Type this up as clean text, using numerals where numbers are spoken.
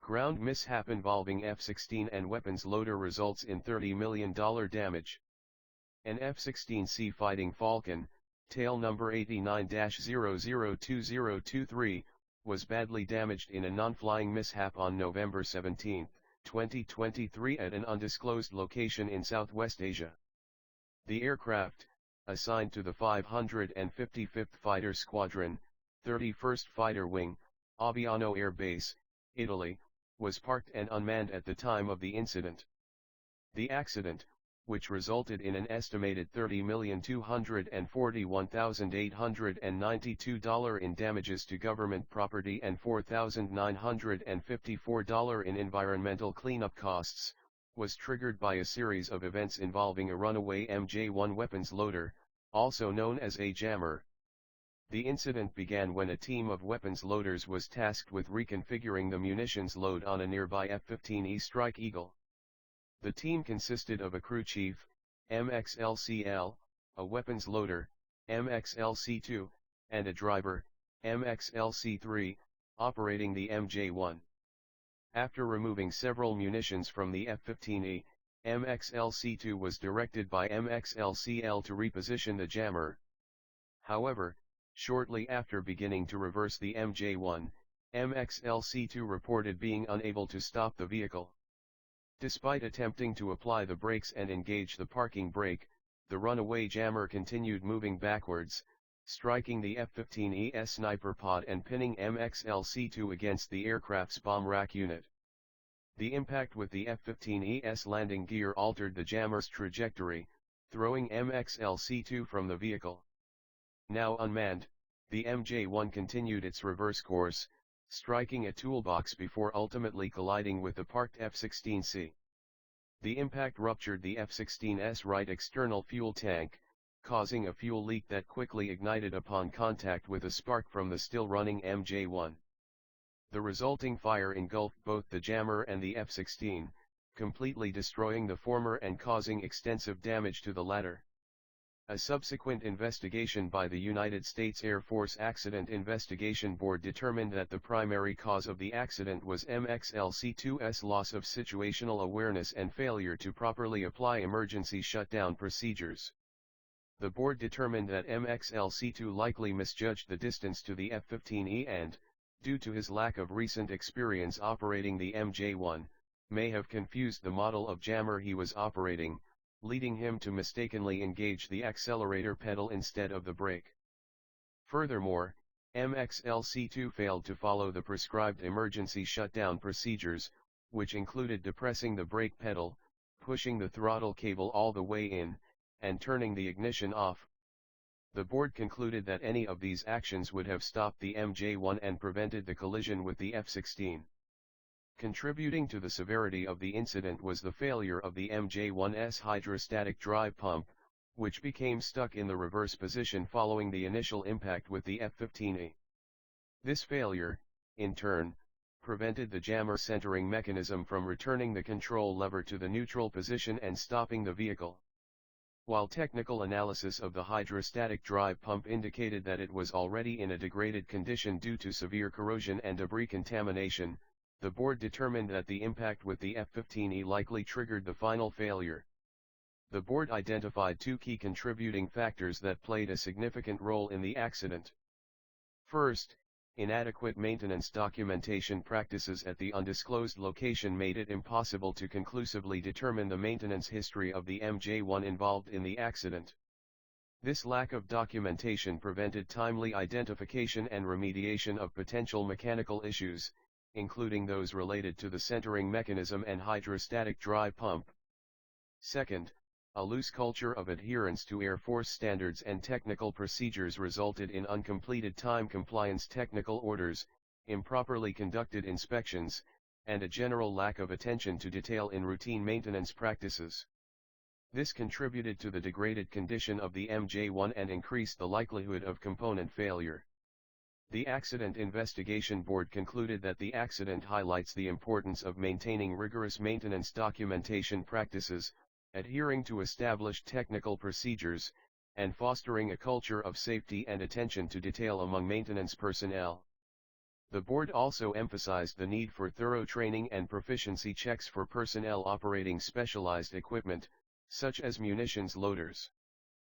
Ground mishap involving F-16 and weapons loader results in $30 million damage. An F-16C Fighting Falcon, tail number 89-002023, was badly damaged in a non-flying mishap on November 17, 2023 at an undisclosed location in Southwest Asia. The aircraft, assigned to the 555th Fighter Squadron, 31st Fighter Wing, Aviano Air Base, Italy, was parked and unmanned at the time of the incident. The accident, which resulted in an estimated $30,241,892 in damages to government property and $4,954 in environmental cleanup costs, was triggered by a series of events involving a runaway MJ-1 weapons loader, also known as a jammer. The incident began when a team of weapons loaders was tasked with reconfiguring the munitions load on a nearby F-15E Strike Eagle. The team consisted of a crew chief, MXLCl, a weapons loader, MXLC2, and a driver, MXLC3, operating the MJ-1. After removing several munitions from the F-15E, MXLC2 was directed by MXLCl to reposition the jammer. However, shortly after beginning to reverse the MJ-1, MXLC2 reported being unable to stop the vehicle. Despite attempting to apply the brakes and engage the parking brake, the runaway jammer continued moving backwards, striking the F-15E sniper pod and pinning MXLC2 against the aircraft's bomb rack unit. The impact with the F-15E's landing gear altered the jammer's trajectory, throwing MXLC2 from the vehicle. Now unmanned, the MJ-1 continued its reverse course, striking a toolbox before ultimately colliding with the parked F-16C. The impact ruptured the F-16's right external fuel tank, causing a fuel leak that quickly ignited upon contact with a spark from the still-running MJ-1. The resulting fire engulfed both the jammer and the F-16, completely destroying the former and causing extensive damage to the latter. A subsequent investigation by the United States Air Force Accident Investigation Board determined that the primary cause of the accident was MXLC-2's loss of situational awareness and failure to properly apply emergency shutdown procedures. The board determined that MXLC-2 likely misjudged the distance to the F-15E and, due to his lack of recent experience operating the MJ-1, may have confused the model of jammer he was operating, leading him to mistakenly engage the accelerator pedal instead of the brake. Furthermore, MXLC2 failed to follow the prescribed emergency shutdown procedures, which included depressing the brake pedal, pushing the throttle cable all the way in, and turning the ignition off. The board concluded that any of these actions would have stopped the MJ-1 and prevented the collision with the F-16. Contributing to the severity of the incident was the failure of the MJ-1's hydrostatic drive pump, which became stuck in the reverse position following the initial impact with the F-15E. This failure, in turn, prevented the jammer centering mechanism from returning the control lever to the neutral position and stopping the vehicle. While technical analysis of the hydrostatic drive pump indicated that it was already in a degraded condition due to severe corrosion and debris contamination, the board determined that the impact with the F-15E likely triggered the final failure. The board identified two key contributing factors that played a significant role in the accident. First, inadequate maintenance documentation practices at the undisclosed location made it impossible to conclusively determine the maintenance history of the MJ-1 involved in the accident. This lack of documentation prevented timely identification and remediation of potential mechanical issues, including those related to the centering mechanism and hydrostatic drive pump. Second, a loose culture of adherence to Air Force standards and technical procedures resulted in uncompleted time compliance technical orders, improperly conducted inspections, and a general lack of attention to detail in routine maintenance practices. This contributed to the degraded condition of the MJ-1 and increased the likelihood of component failure. The Accident Investigation Board concluded that the accident highlights the importance of maintaining rigorous maintenance documentation practices, adhering to established technical procedures, and fostering a culture of safety and attention to detail among maintenance personnel. The board also emphasized the need for thorough training and proficiency checks for personnel operating specialized equipment, such as munitions loaders.